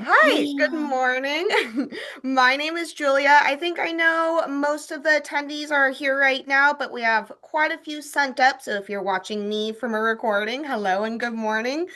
Hi, good Yeah. morning. My name is Julia. I think I know most of the attendees are here right now, but we have quite a few sent up. So if you're watching me from a recording, hello and good morning.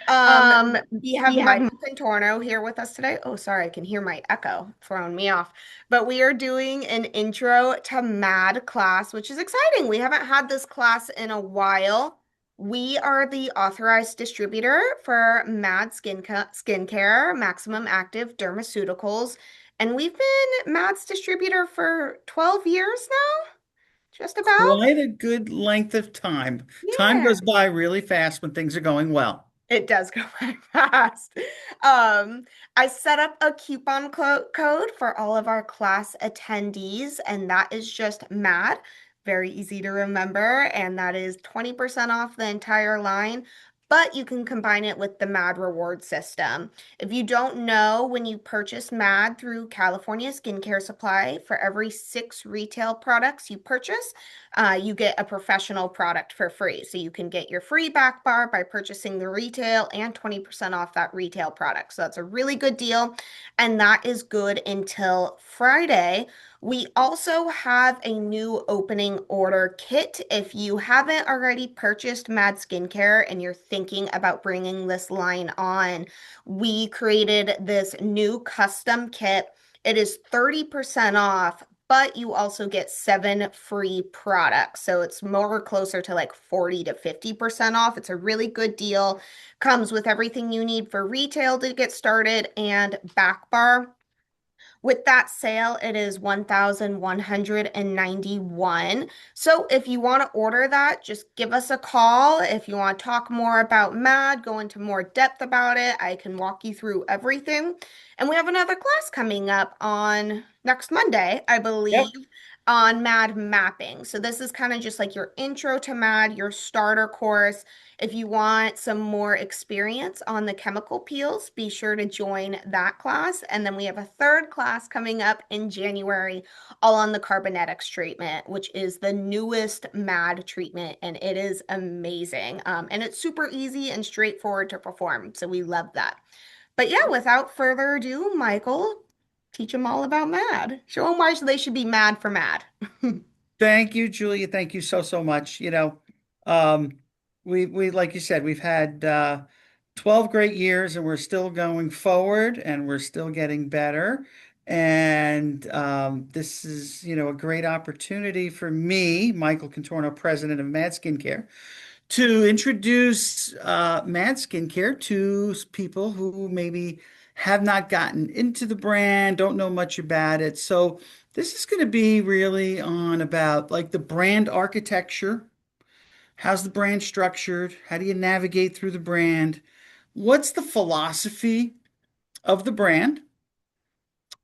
Um, Um, we have we have Michael Contorno here with us today. Oh, sorry, I can hear my echo throwing me off. But we are doing an intro to M.A.D class, which is exciting. We haven't had this class in a while. We are the authorized distributor for Skincare, Maximum Active Dermaceuticals, and we've been M.A.D's distributor for 12 years now, just about. quite a good length of time. Time Yeah. goes by really fast when things are going well. It does go by fast. Um, I set up a coupon code for all of our class attendees, and that is just MAD. Very easy to remember, and that is 20% off the entire line. But you can combine it with the MAD reward system. If you don't know, when you purchase MAD through California Skincare Supply, for every 6 retail products you purchase, you get a professional product for free. So you can get your free back bar by purchasing the retail and 20% off that retail product. So that's a really good deal. And that is good until Friday. We also have a new opening order kit. If you haven't already purchased M.A.D Skincare and you're thinking about bringing this line on, we created this new custom kit. It is 30% off, but you also get 7 free products. So it's more closer to like 40 to 50% off. It's a really good deal. Comes with everything you need for retail to get started and back bar. With that sale, it is 1,191. So if you want to order that, just give us a call. If you want to talk more about MAD, go into more depth about it, I can walk you through everything. And we have another class coming up on next Monday, I believe, Yep. on MAD mapping. So this is kind of just like your intro to MAD, your starter course. If you want some more experience on the chemical peels, be sure to join that class. And then we have a third class coming up in January, all on the carbonetics treatment, which is the newest MAD treatment, and it is amazing. And it's super easy and straightforward to perform. So we love that. But yeah, without further ado, Michael, teach them all about MAD. Show them why they should be mad for MAD. Thank you, Julia. Thank you so much. Um, we like you said, we've had 12 great years and we're still going forward and we're still getting better. And this is, a great opportunity for me, Michael Contorno, president of M.A.D Skincare, to introduce M.A.D Skincare to people who maybe have not gotten into the brand, don't know much about it. So this is going to be really on about like the brand architecture. How's the brand structured? How do you navigate through the brand? What's the philosophy of the brand?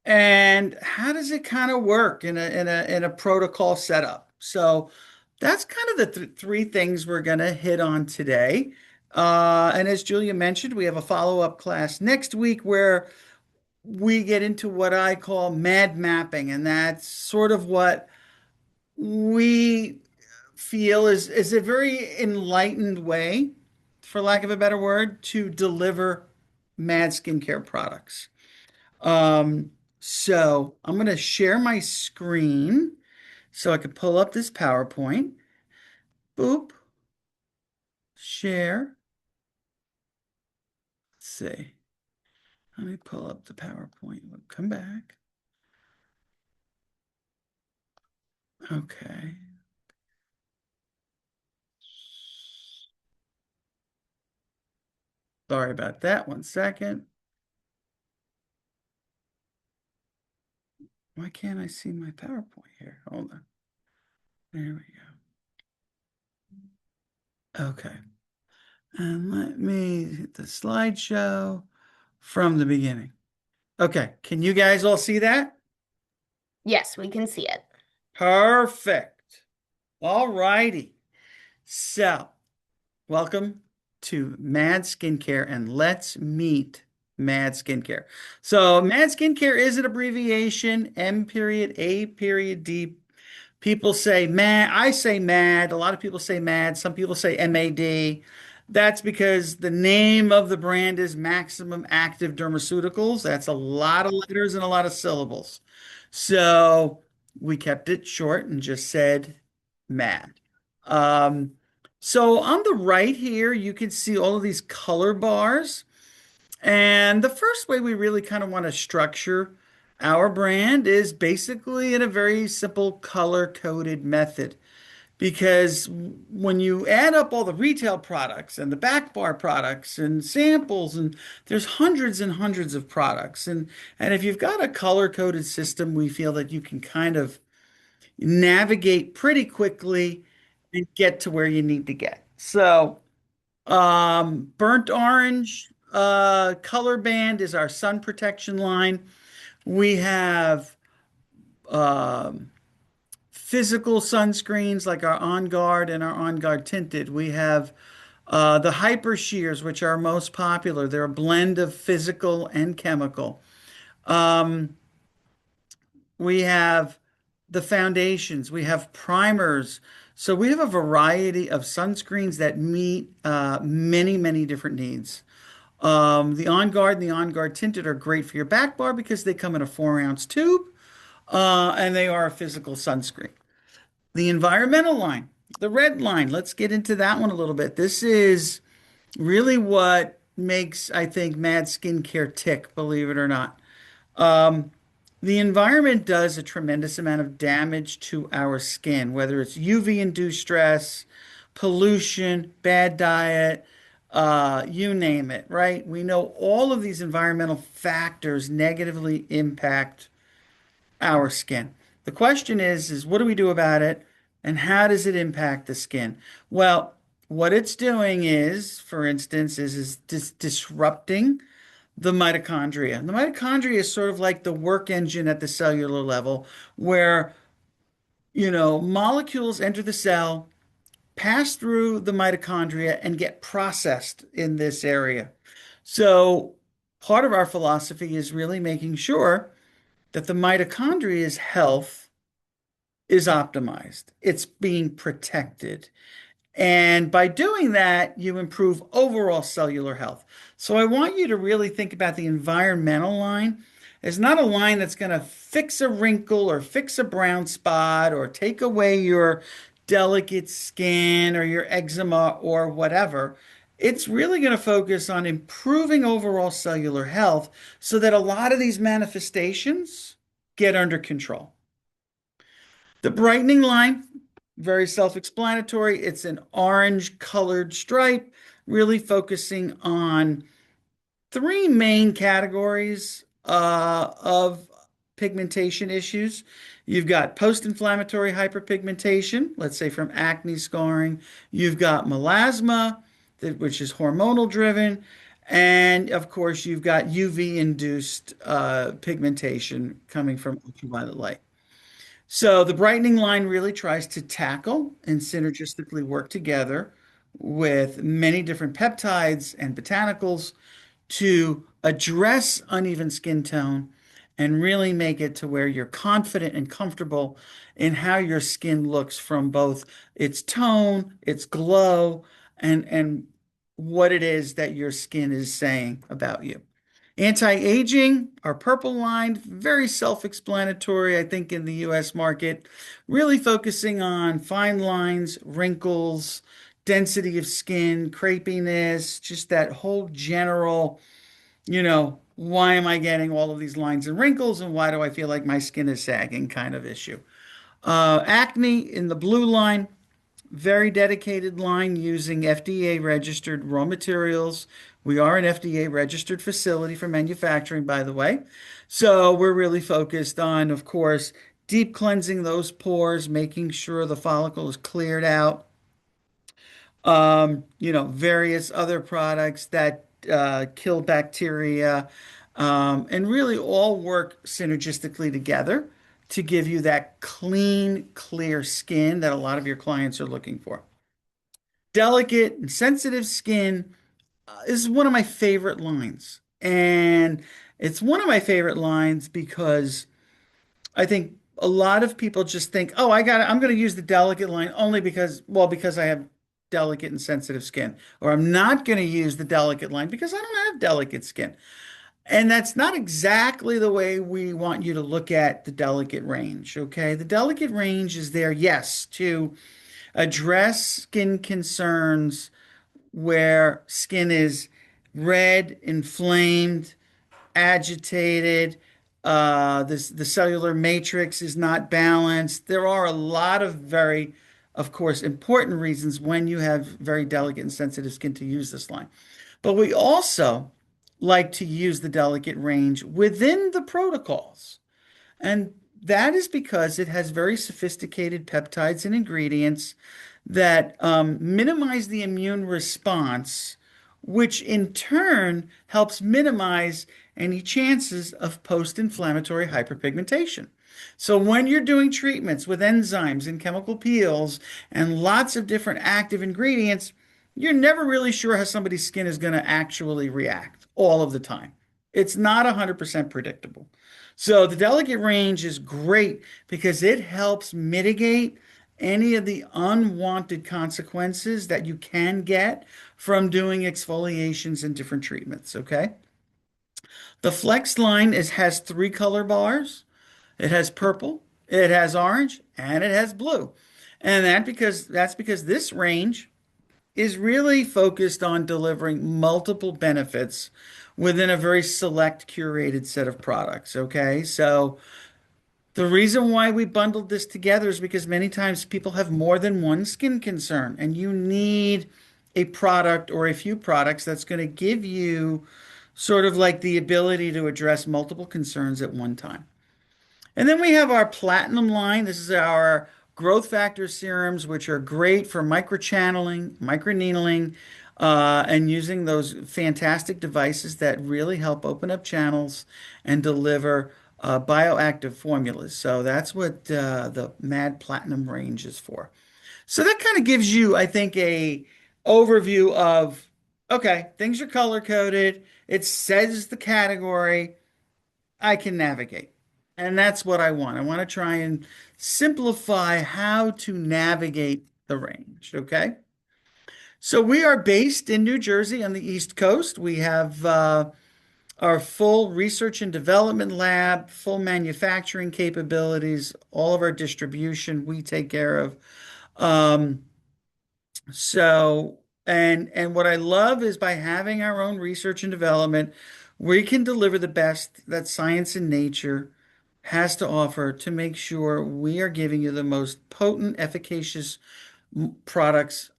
And how does it kind of work in a protocol setup? So that's kind of the three things we're going to hit on today. And as Julia mentioned, we have a follow-up class next week where we get into what I call mad mapping, and that's sort of what we feel is a very enlightened way, for lack of a better word, to deliver mad skincare products. Um, so I'm going to share my screen so I can pull up this PowerPoint. Boop, share. Let's see. Let me pull up the PowerPoint. We'll come back. Okay. Sorry about that. 1 second. Why can't I see my PowerPoint here? Hold on. There we go. Okay. And let me hit the slideshow from the beginning. Okay. Can you guys all see that? Yes, we can see it. Perfect. All righty. So, welcome to M.A.D Skincare, and let's meet M.A.D Skincare. So, M.A.D Skincare is an abbreviation, M period A period D. People say MAD. I say MAD. A lot of people say MAD. Some people say M.A.D. That's because the name of the brand is Maximum Active Dermaceuticals. That's a lot of letters and a lot of syllables. So we kept it short and just said MAD. Um, so on the right here, you can see all of these color bars. And the first way we really kind of want to structure our brand is basically in a very simple color coded method. Because when you add up all the retail products and the back bar products and samples, and there's hundreds and hundreds of products. And if you've got a color coded system, we feel that you can kind of navigate pretty quickly and get to where you need to get. So, burnt orange color band is our sun protection line. We have um, physical sunscreens like our On Guard and our On Guard tinted. We have the Hyper Shears, which are most popular. They're a blend of physical and chemical. Um, we have the foundations. We have primers. So we have a variety of sunscreens that meet many, many different needs. The On Guard and the On Guard tinted are great for your back bar because they come in a 4 ounce tube and they are a physical sunscreen. The environmental line, the red line, let's get into that one a little bit. This is really what makes, I think, M.A.D Skincare tick, believe it or not. Um, the environment does a tremendous amount of damage to our skin, whether it's UV-induced stress, pollution, bad diet, you name it, right? We know all of these environmental factors negatively impact our skin. The question is what do we do about it and how does it impact the skin? Well, what it's doing is, for instance, is disrupting the mitochondria. The mitochondria is sort of like the work engine at the cellular level where, molecules enter the cell, pass through the mitochondria and get processed in this area. So, part of our philosophy is really making sure that the mitochondria's health is optimized. It's being protected. And by doing that, you improve overall cellular health. So I want you to really think about the environmental line as not a line that's going to fix a wrinkle or fix a brown spot or take away your delicate skin or your eczema or whatever. It's really going to focus on improving overall cellular health so that a lot of these manifestations get under control. The brightening line, very self-explanatory. It's an orange colored stripe, really focusing on three main categories of pigmentation issues. You've got post-inflammatory hyperpigmentation, let's say from acne scarring. You've got melasma, which is hormonal driven. And of course, you've got UV-induced pigmentation coming from ultraviolet light. So the brightening line really tries to tackle and synergistically work together with many different peptides and botanicals to address uneven skin tone and really make it to where you're confident and comfortable in how your skin looks from both its tone, its glow, and what it is that your skin is saying about you. Anti-aging, our purple line, very self-explanatory, I think, in the US market, really focusing on fine lines, wrinkles, density of skin, crepiness, just that whole general, why am I getting all of these lines and wrinkles and why do I feel like my skin is sagging kind of issue. Acne in the blue line, very dedicated line using FDA registered raw materials. We are an FDA registered facility for manufacturing, by the way. So we're really focused on, of course, deep cleansing those pores, making sure the follicle is cleared out. Various other products that kill bacteria, and really all work synergistically together to give you that clean, clear skin that a lot of your clients are looking for. Delicate and sensitive skin is one of my favorite lines. And it's one of my favorite lines because I think a lot of people just think, oh, I'm going to use the delicate line only because I have delicate and sensitive skin, or I'm not going to use the delicate line because I don't have delicate skin. And that's not exactly the way we want you to look at the delicate range, okay? The delicate range is there, yes, to address skin concerns where skin is red, inflamed, agitated, the cellular matrix is not balanced. There are a lot of very, of course, important reasons when you have very delicate and sensitive skin to use this line. But we also like to use the delicate range within the protocols. And that is because it has very sophisticated peptides and ingredients that minimize the immune response, which in turn helps minimize any chances of post-inflammatory hyperpigmentation. So when you're doing treatments with enzymes and chemical peels and lots of different active ingredients, you're never really sure how somebody's skin is going to actually react all of the time. It's not 100% predictable. So the delicate range is great because it helps mitigate any of the unwanted consequences that you can get from doing exfoliations and different treatments, okay? The Flex line has three color bars. It has purple, it has orange, and it has blue. And that's because this range is really focused on delivering multiple benefits within a very select curated set of products, okay? So the reason why we bundled this together is because many times people have more than one skin concern, and you need a product or a few products that's going to give you sort of like the ability to address multiple concerns at one time. And then we have our platinum line. This is our growth factor serums, which are great for microchanneling, microneedling, and using those fantastic devices that really help open up channels and deliver bioactive formulas. So that's what the M.A.D Platinum range is for. So that kind of gives you, I think, a overview of, okay, things are color coded. It says the category. I can navigate. And that's what I want. I want to try and simplify how to navigate the range. Okay. So we are based in New Jersey on the East Coast. We have our full research and development lab, full manufacturing capabilities, all of our distribution we take care of. Um, so, and what I love is by having our own research and development, we can deliver the best that science and nature has to offer to make sure we are giving you the most potent, efficacious products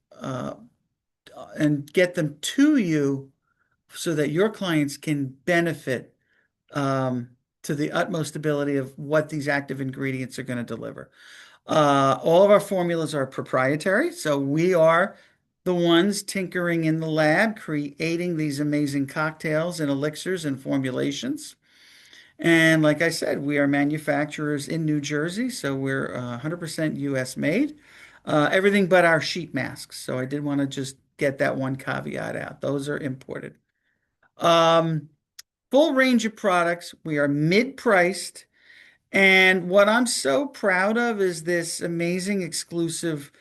and get them to you so that your clients can benefit um, to the utmost ability of what these active ingredients are going to deliver. All of our formulas are proprietary, so we are the ones tinkering in the lab, creating these amazing cocktails and elixirs and formulations. And like I said, we are manufacturers in New Jersey, so we're 100% US made. Everything but our sheet masks. So I did want to just get that one caveat out. Those are imported. Um, Full range of products. We are mid-priced. And what I'm so proud of is this amazing exclusive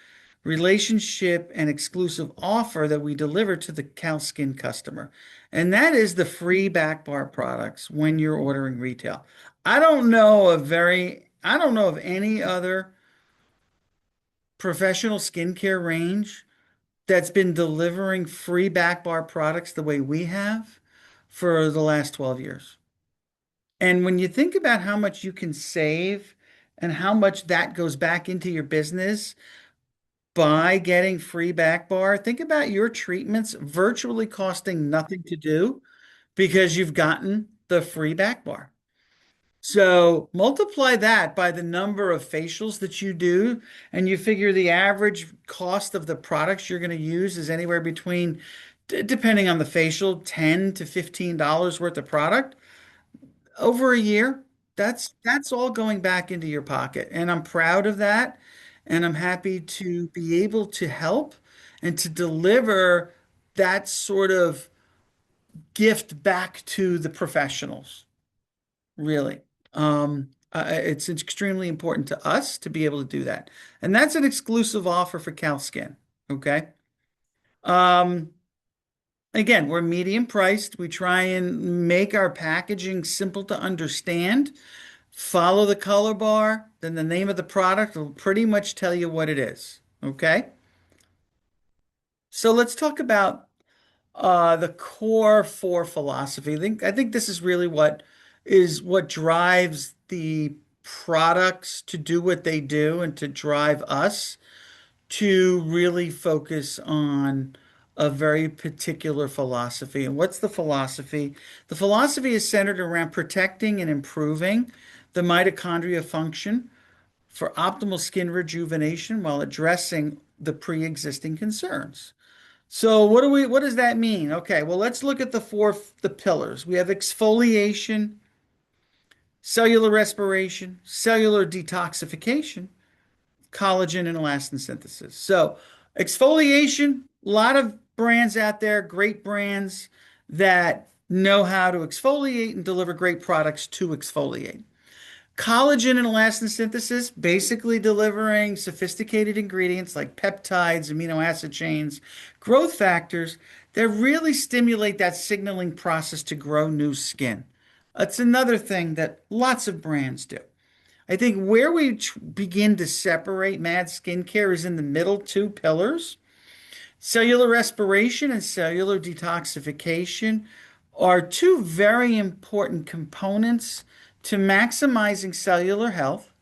relationship and exclusive offer that we deliver to the CalSkin customer. And that is the free back bar products when you're ordering retail. I don't know of any other professional skincare range that's been delivering free back bar products the way we have for the last 12 years. And when you think about how much you can save and how much that goes back into your business by getting free back bar, think about your treatments virtually costing nothing to do because you've gotten the free back bar. So multiply that by the number of facials that you do, and you figure the average cost of the products you're going to use is anywhere between, depending on the facial, $10 to $15 worth of product over a year. That's all going back into your pocket. And I'm proud of that. And I'm happy to be able to help and to deliver that sort of gift back to the professionals, really. It's extremely important to us to be able to do that. And that's an exclusive offer for CalSkin. Okay. Um, Again, we're medium priced. We try and make our packaging simple to understand. Follow the color bar, then the name of the product will pretty much tell you what it is. Okay? So let's talk about the core four philosophy. I think this is really what drives the products to do what they do and to drive us to really focus on a very particular philosophy. And what's the philosophy? The philosophy is centered around protecting and improving the mitochondria function for optimal skin rejuvenation while addressing the pre-existing concerns. So what does that mean? Okay, well, let's look at the pillars. We have exfoliation, cellular respiration, cellular detoxification, collagen and elastin synthesis. So, exfoliation, a lot of brands out there, great brands that know how to exfoliate and deliver great products to exfoliate. Collagen and elastin synthesis, basically delivering sophisticated ingredients like peptides, amino acid chains, growth factors that really stimulate that signaling process to grow new skin. That's another thing that lots of brands do. I think where we begin to separate M.A.D Skincare is in the middle two pillars. Cellular respiration and cellular detoxification are two very important components to maximizing cellular health,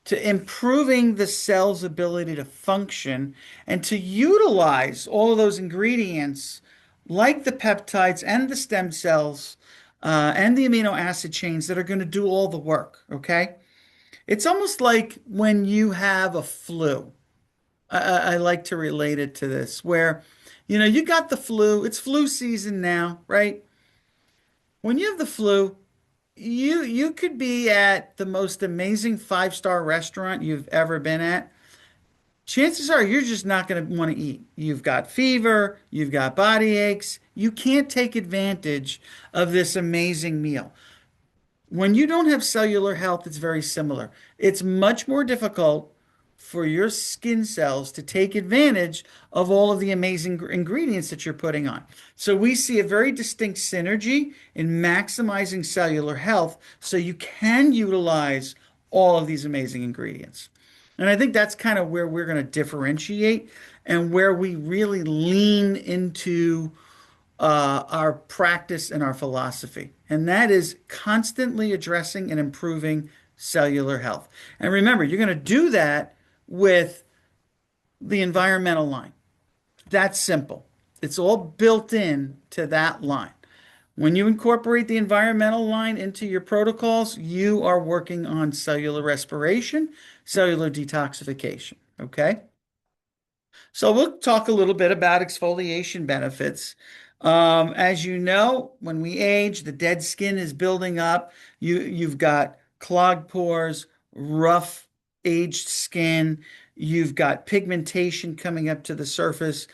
to improving the cell's ability to function, and to utilize all of those ingredients like the peptides and the stem cells and the amino acid chains that are going to do all the work, okay? It's almost like when you have a flu. I like to relate it to this, where, you got the flu. It's flu season now, right? When you have the flu, you could be at the most amazing five-star restaurant you've ever been at. Chances are you're just not going to want to eat. You've got fever, you've got body aches. You can't take advantage of this amazing meal. When you don't have cellular health, it's very similar. It's much more difficult for your skin cells to take advantage of all of the amazing ingredients that you're putting on. So we see a very distinct synergy in maximizing cellular health so you can utilize all of these amazing ingredients. And I think that's kind of where we're going to differentiate and where we really lean into our practice and our philosophy. And that is constantly addressing and improving cellular health. And remember, you're going to do that with the environmental line. That's simple. It's all built in to that line. When you incorporate the environmental line into your protocols, you are working on cellular respiration, cellular detoxification. Okay? So we'll talk a little bit about exfoliation benefits. As you know, when we age, the dead skin is building up. You've got clogged pores, rough, aged skin. You've got pigmentation coming up to the surface.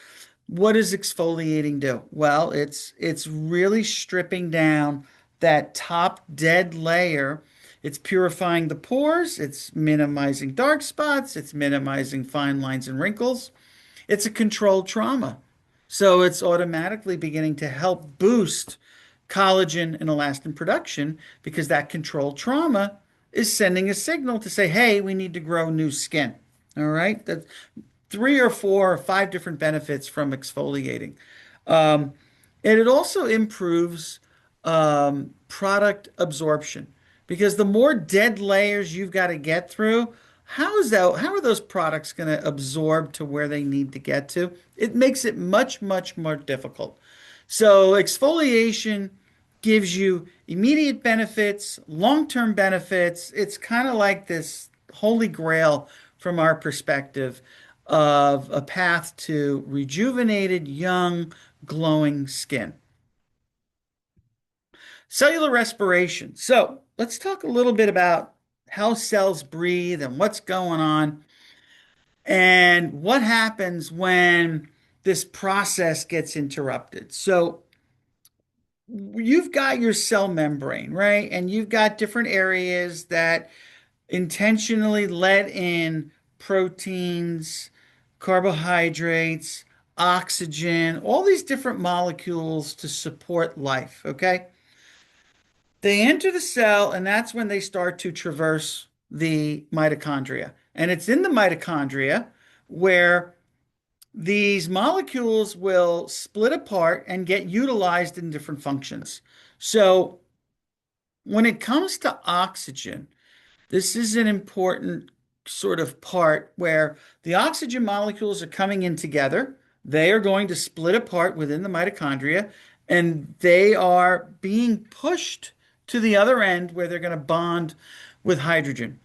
What does exfoliating do? Well, it's really stripping down that top dead layer. It's purifying the pores, it's minimizing dark spots, it's minimizing fine lines and wrinkles. It's a controlled trauma. So it's automatically beginning to help boost collagen and elastin production because that controlled trauma is sending a signal to say, hey, we need to grow new skin. All right. That's three or four or five different benefits from exfoliating. Um, and it also improves product absorption because the more dead layers you've got to get through, how are those products going to absorb to where they need to get to? It makes it much, much more difficult. So exfoliation gives you immediate benefits, long-term benefits. It's kind of like this holy grail from our perspective of a path to rejuvenated, young, glowing skin. Cellular respiration. So let's talk a little bit about how cells breathe and what's going on and what happens when this process gets interrupted. So you've got your cell membrane, right? And you've got different areas that intentionally let in proteins, carbohydrates, oxygen, all these different molecules to support life, okay? They enter the cell, and that's when they start to traverse the mitochondria. And it's in the mitochondria where these molecules will split apart and get utilized in different functions. So when it comes to oxygen, this is an important sort of part where the oxygen molecules are coming in together. They are going to split apart within the mitochondria, and they are being pushed to the other end where they're going to bond with hydrogen.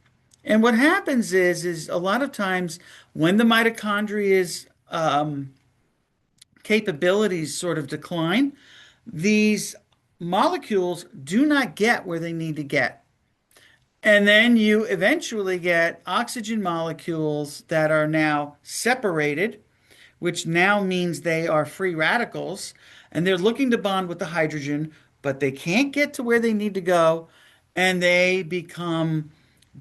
And what happens is a lot of times when the mitochondria's capabilities sort of decline, these molecules do not get where they need to get. And then you eventually get oxygen molecules that are now separated, which now means they are free radicals, and they're looking to bond with the hydrogen, but they can't get to where they need to go, and they become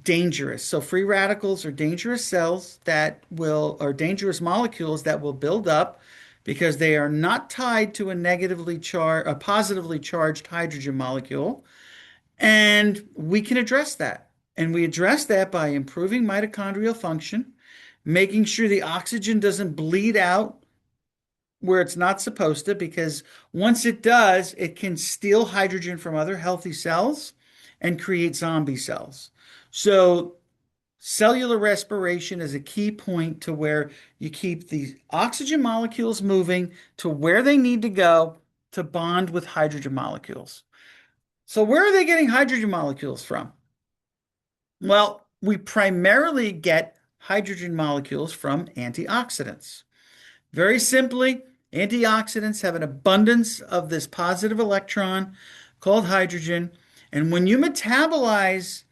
dangerous. So free radicals are dangerous cells that will, or dangerous molecules that will build up because they are not tied to a a positively charged hydrogen molecule. And we can address that. And we address that by improving mitochondrial function, making sure the oxygen doesn't bleed out where it's not supposed to, because once it does, it can steal hydrogen from other healthy cells and create zombie cells. So, cellular respiration is a key point to where you keep the oxygen molecules moving to where they need to go to bond with hydrogen molecules. So, where are they getting hydrogen molecules from? Well, we primarily get hydrogen molecules from antioxidants. Very simply, antioxidants have an abundance of this positive electron called hydrogen. And when you metabolize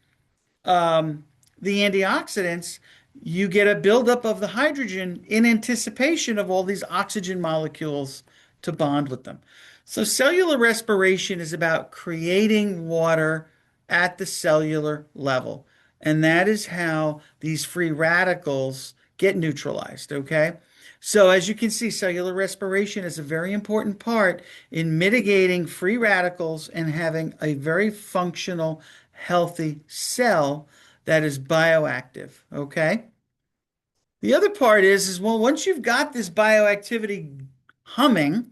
um, the antioxidants, you get a buildup of the hydrogen in anticipation of all these oxygen molecules to bond with them. So, cellular respiration is about creating water at the cellular level. And that is how these free radicals get neutralized, okay? So, as you can see, cellular respiration is a very important part in mitigating free radicals and having a very functional, healthy cell that is bioactive, okay? The other part is well, once you've got this bioactivity humming,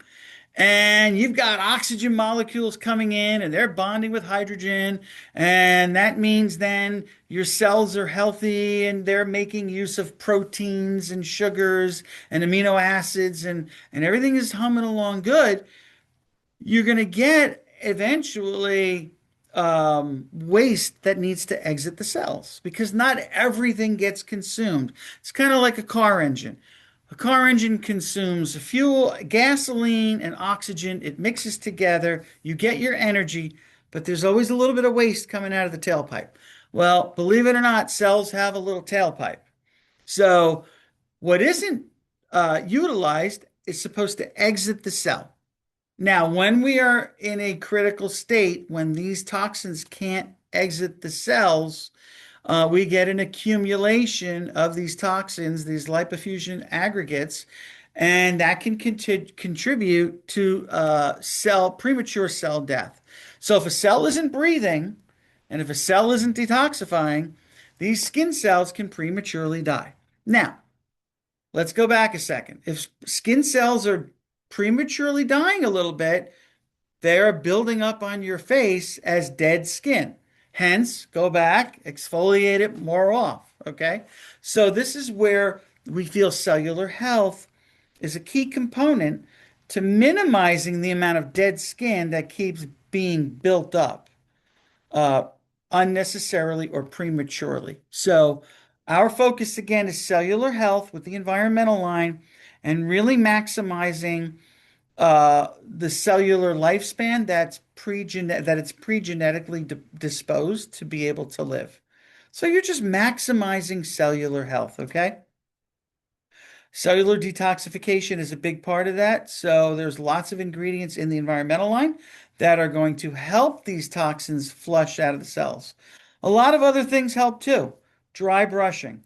and you've got oxygen molecules coming in and they're bonding with hydrogen. And that means then your cells are healthy and they're making use of proteins and sugars and amino acids and everything is humming along good. You're going to get eventually waste that needs to exit the cells because not everything gets consumed. It's kind of like a car engine. A car engine consumes fuel, gasoline, and oxygen. It mixes together. You get your energy, but there's always a little bit of waste coming out of the tailpipe. Well, believe it or not, cells have a little tailpipe. So, what isn't utilized is supposed to exit the cell. Now, when we are in a critical state, when these toxins can't exit the cells, we get an accumulation of these toxins, these lipofuscin aggregates, and that can contribute to premature cell death. So if a cell isn't breathing and if a cell isn't detoxifying, these skin cells can prematurely die. Now, let's go back a second. If skin cells are prematurely dying a little bit, they are building up on your face as dead skin. Hence, go back, exfoliate it more off. Okay. So, this is where we feel cellular health is a key component to minimizing the amount of dead skin that keeps being built up uh, unnecessarily or prematurely. So, our focus again is cellular health with the environmental line and really maximizing the cellular lifespan that it's pre-genetically disposed to be able to live. So you're just maximizing cellular health, okay? Cellular detoxification is a big part of that. So there's lots of ingredients in the environmental line that are going to help these toxins flush out of the cells. A lot of other things help too. Dry brushing,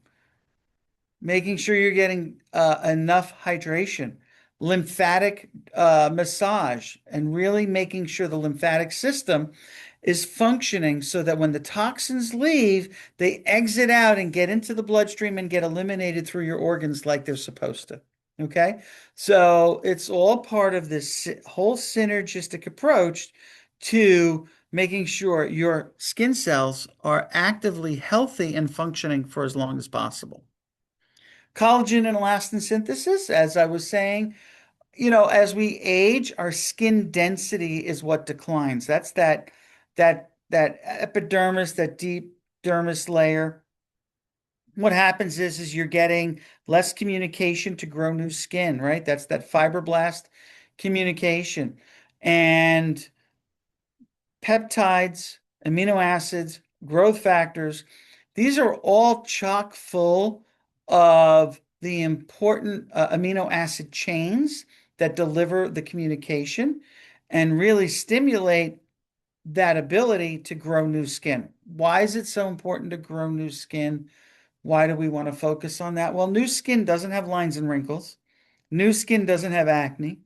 making sure you're getting enough hydration. lymphatic massage and really making sure the lymphatic system is functioning so that when the toxins leave, they exit out and get into the bloodstream and get eliminated through your organs like they're supposed to. Okay. So it's all part of this whole synergistic approach to making sure your skin cells are actively healthy and functioning for as long as possible. Collagen and elastin synthesis, as I was saying, as we age, our skin density is what declines. That's that epidermis, that deep dermis layer. What happens is you're getting less communication to grow new skin, right? That's that fibroblast communication. And peptides, amino acids, growth factors, these are all chock full of the important amino acid chains that deliver the communication and really stimulate that ability to grow new skin. Why is it so important to grow new skin? Why do we want to focus on that? Well, new skin doesn't have lines and wrinkles. New skin doesn't have acne.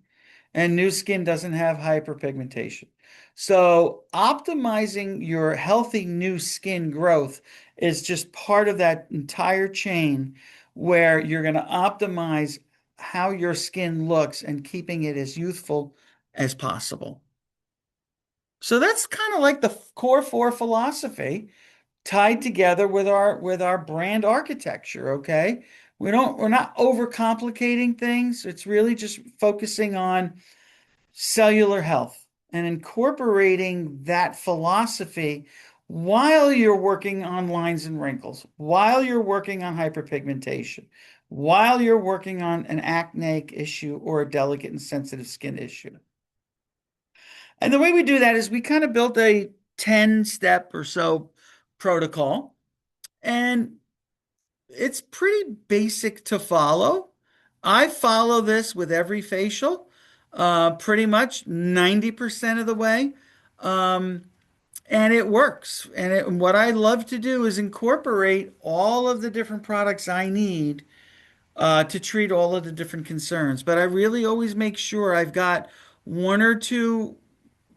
And new skin doesn't have hyperpigmentation. So optimizing your healthy new skin growth is just part of that entire chain where you're going to optimize how your skin looks and keeping it as youthful as possible. So that's kind of like the core four philosophy tied together with our brand architecture, okay? We're not overcomplicating things. It's really just focusing on cellular health and incorporating that philosophy while you're working on lines and wrinkles, while you're working on hyperpigmentation, while you're working on an acneic issue or a delicate and sensitive skin issue. And the way we do that is we kind of built a 10-step or so protocol, and it's pretty basic to follow. I follow this with every facial, pretty much 90% of the way. Um, and it works. And what I love to do is incorporate all of the different products I need to treat all of the different concerns. But I really always make sure I've got one or two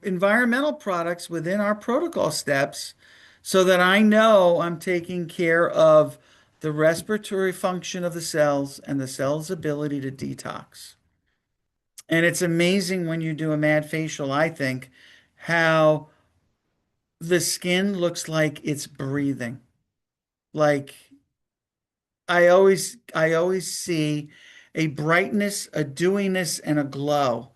environmental products within our protocol steps so that I know I'm taking care of the respiratory function of the cells and the cell's ability to detox. And it's amazing when you do a mad facial, I think, how the skin looks like it's breathing. Like I always see a brightness, a dewiness, and a glow.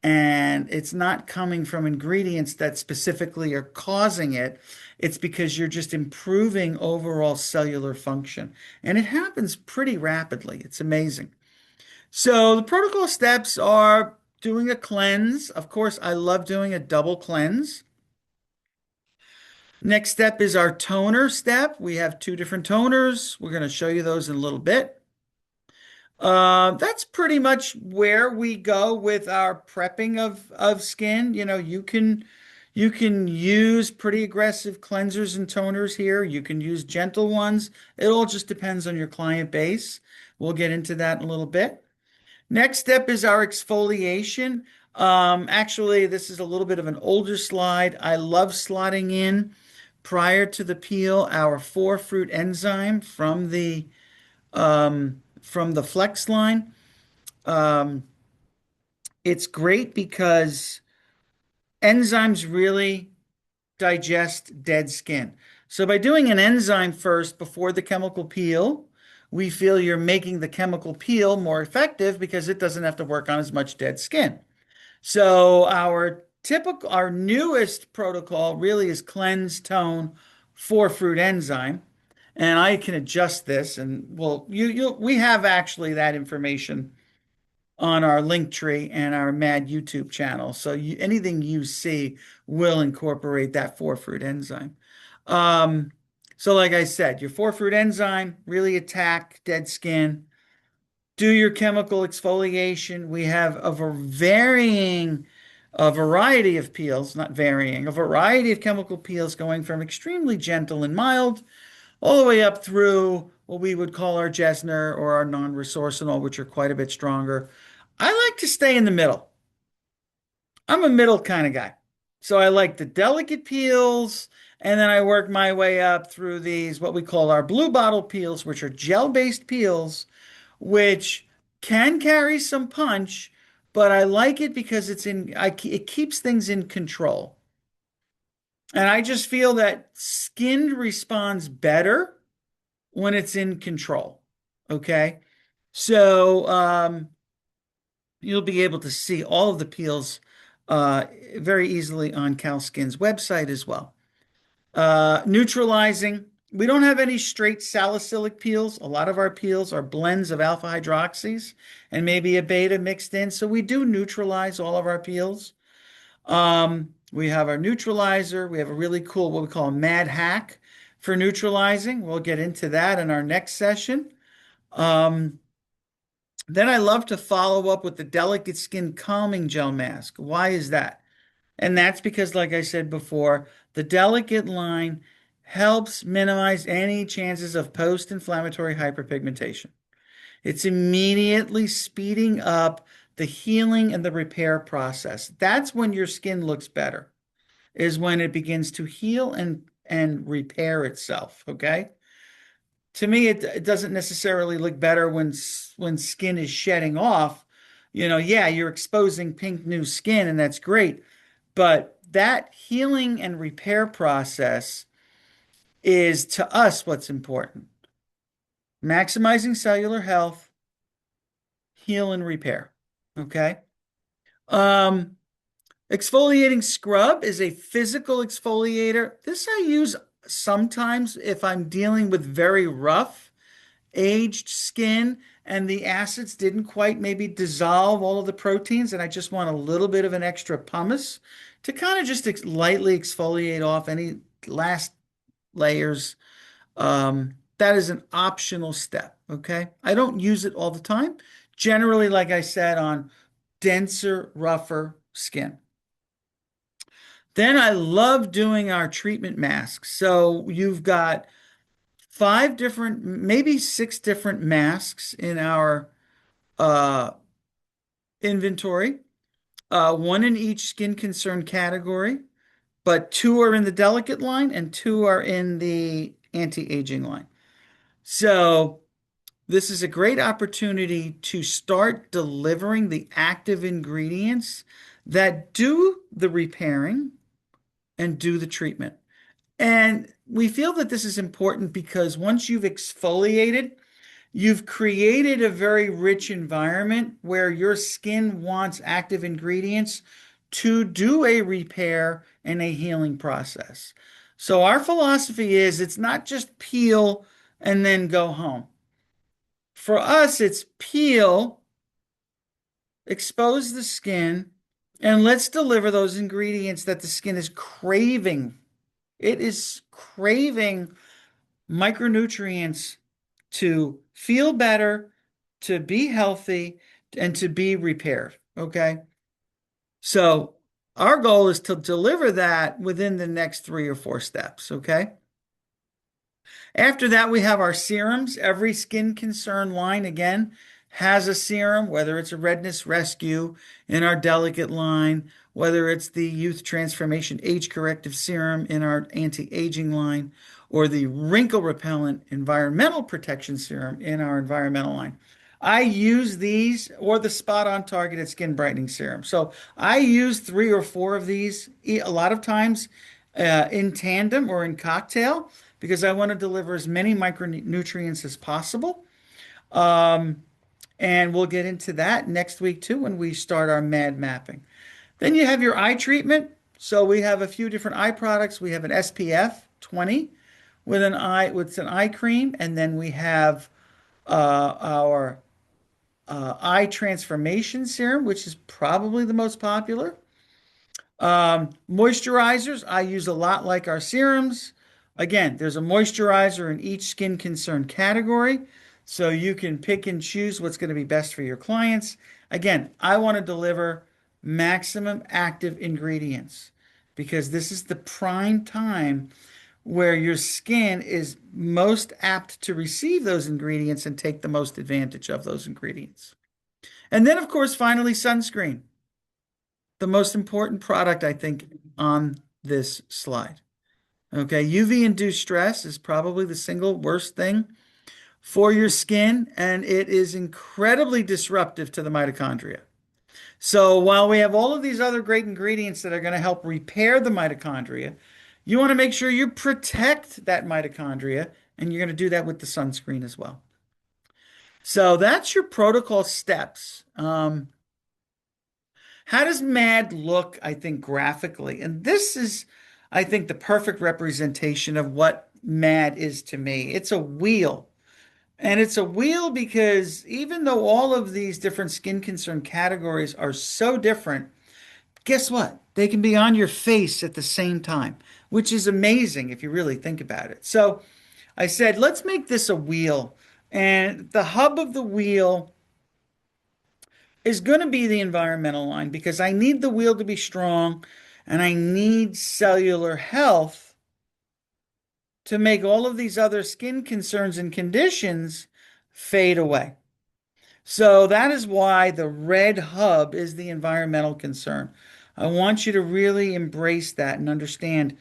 And it's not coming from ingredients that specifically are causing it. It's because you're just improving overall cellular function. And it happens pretty rapidly. It's amazing. So the protocol steps are doing a cleanse. Of course, I love doing a double cleanse. Next step is our toner step. We have two different toners. We're going to show you those in a little bit. That's pretty much where we go with our prepping of skin. You can use pretty aggressive cleansers and toners here. You can use gentle ones. It all just depends on your client base. We'll get into that in a little bit. Next step is our exfoliation. Actually, this is a little bit of an older slide. I love slotting in prior to the peel our four fruit enzyme from the Flex line. Um, it's great because enzymes really digest dead skin. So by doing an enzyme first before the chemical peel, we feel you're making the chemical peel more effective because it doesn't have to work on as much dead skin. So our newest protocol really is cleanse, tone, four fruit enzyme. And I can adjust this and well, we have actually that information on our link tree and our MAD YouTube channel. So anything you see will incorporate that four fruit enzyme. Um, so like I said, your four fruit enzyme really attack dead skin. Do your chemical exfoliation. We have a variety of peels, not varying, a variety of chemical peels going from extremely gentle and mild all the way up through what we would call our Jesner or our non-resorcinol, which are quite a bit stronger. I like to stay in the middle. I'm a middle kind of guy. So I like the delicate peels, and then I work my way up through these, what we call our blue bottle peels, which are gel-based peels, which can carry some punch, but I like it because it keeps things in control. And I just feel that skin responds better when it's in control. Okay. So, you'll be able to see all of the peels uh, very easily on CalSkin's website as well. Neutralizing. We don't have any straight salicylic peels. A lot of our peels are blends of alpha hydroxys and maybe a beta mixed in. So we do neutralize all of our peels. We have our neutralizer. We have a really cool, what we call a MAD hack for neutralizing. We'll get into that in our next session. Um, then I love to follow up with the delicate skin calming gel mask. Why is that? And that's because, like I said before, the delicate line helps minimize any chances of post-inflammatory hyperpigmentation. It's immediately speeding up the healing and the repair process. That's when your skin looks better, is when it begins to heal and repair itself. Okay. To me, it doesn't necessarily look better when skin is shedding off. Yeah, you're exposing pink new skin, and that's great. But that healing and repair process is to us what's important. Maximizing cellular health, heal and repair. Okay. Um, Exfoliating scrub is a physical exfoliator. This I use sometimes if I'm dealing with very rough, aged skin and the acids didn't quite maybe dissolve all of the proteins, and I just want a little bit of an extra pumice to kind of just lightly exfoliate off any last layers. That is an optional step, okay? I don't use it all the time. Generally, like I said, on denser, rougher skin. Then I love doing our treatment masks. So you've got five different, maybe six different masks in our uh, inventory, one in each skin concern category, but two are in the delicate line and two are in the anti-aging line. So this is a great opportunity to start delivering the active ingredients that do the repairing and do the treatment. And we feel that this is important because once you've exfoliated, you've created a very rich environment where your skin wants active ingredients to do a repair and a healing process. So our philosophy is it's not just peel and then go home. For us, it's peel, expose the skin, and let's deliver those ingredients that the skin is craving. It is craving micronutrients to feel better, to be healthy, and to be repaired. Okay. So our goal is to deliver that within the next 3 or 4 steps. Okay. After that, we have our serums. Every skin concern line, again, has a serum, whether it's a redness rescue in our delicate line, whether it's the youth transformation age corrective serum in our anti-aging line, or the wrinkle repellent environmental protection serum in our environmental line. I use these or the spot on targeted skin brightening serum. So I use 3 or 4 of these a lot of times in tandem or in cocktail because I want to deliver as many micronutrients as possible. Um, and we'll get into that next week too when we start our MAD mapping. Then you have your eye treatment. So we have a few different eye products. We have an SPF 20 with an eye cream, and then we have our eye transformation serum, which is probably the most popular. Moisturizers, I use a lot like our serums. Again, there's a moisturizer in each skin concern category, so you can pick and choose what's going to be best for your clients. Again, I want to deliver maximum active ingredients because this is the prime time where your skin is most apt to receive those ingredients and take the most advantage of those ingredients. And then, of course, finally, sunscreen, the most important product, I think, on this slide. Okay, UV-induced stress is probably the single worst thing for your skin, and it is incredibly disruptive to the mitochondria. So while we have all of these other great ingredients that are going to help repair the mitochondria, you want to make sure you protect that mitochondria, and you're going to do that with the sunscreen as well. So that's your protocol steps. How does MAD look, I think, graphically? And this is, I think, the perfect representation of what MAD is to me. It's a wheel. And it's a wheel because even though all of these different skin concern categories are so different, guess what? They can be on your face at the same time, which is amazing if you really think about it. So I said, let's make this a wheel. And the hub of the wheel is going to be the environmental line because I need the wheel to be strong and I need cellular health to make all of these other skin concerns and conditions fade away. So that is why the red hub is the environmental concern. I want you to really embrace that and understand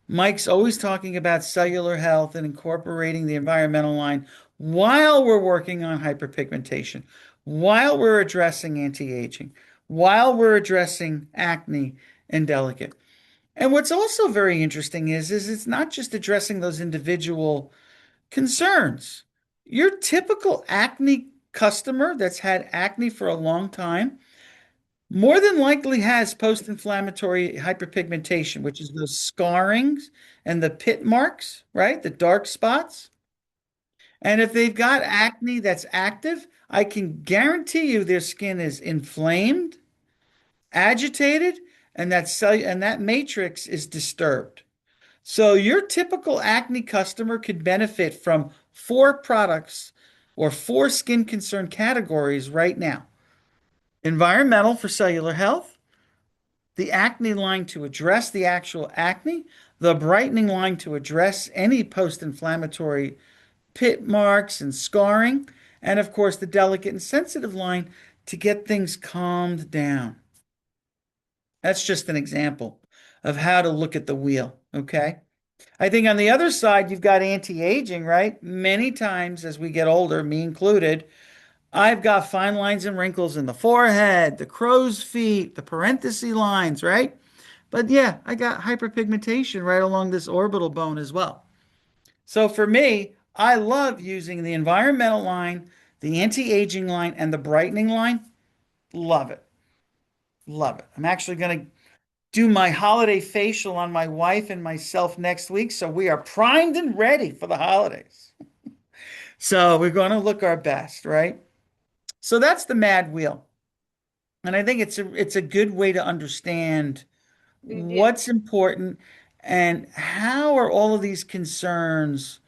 Mike's always talking about cellular health and incorporating the environmental line while we're working on hyperpigmentation, while we're addressing anti-aging, while we're addressing acne and delicate. And what's also very interesting is it's not just addressing those individual concerns. Your typical acne customer that's had acne for a long time more than likely has post-inflammatory hyperpigmentation, which is those scarrings and the pit marks, right? The dark spots. And if they've got acne that's active, I can guarantee you their skin is inflamed, agitated, and that matrix is disturbed. So your typical acne customer could benefit from four products or four skin concern categories right now. Environmental for cellular health, the acne line to address the actual acne, the brightening line to address any post-inflammatory pit marks and scarring, and of course the delicate and sensitive line to get things calmed down. That's just an example of how to look at the wheel, okay? I think on the other side, you've got anti-aging, right? Many times as we get older, me included, I've got fine lines and wrinkles in the forehead, the crow's feet, the parenthesis lines, right? But yeah, I got hyperpigmentation right along this orbital bone as well. So for me, I love using the environmental line, the anti-aging line, and the brightening line. Love it. Love it. I'm actually going to do my holiday facial on my wife and myself next week. So we are primed and ready for the holidays. So we're going to look our best, right? So that's the MAD wheel. And I think it's a good way to understand what's important and how are all of these concerns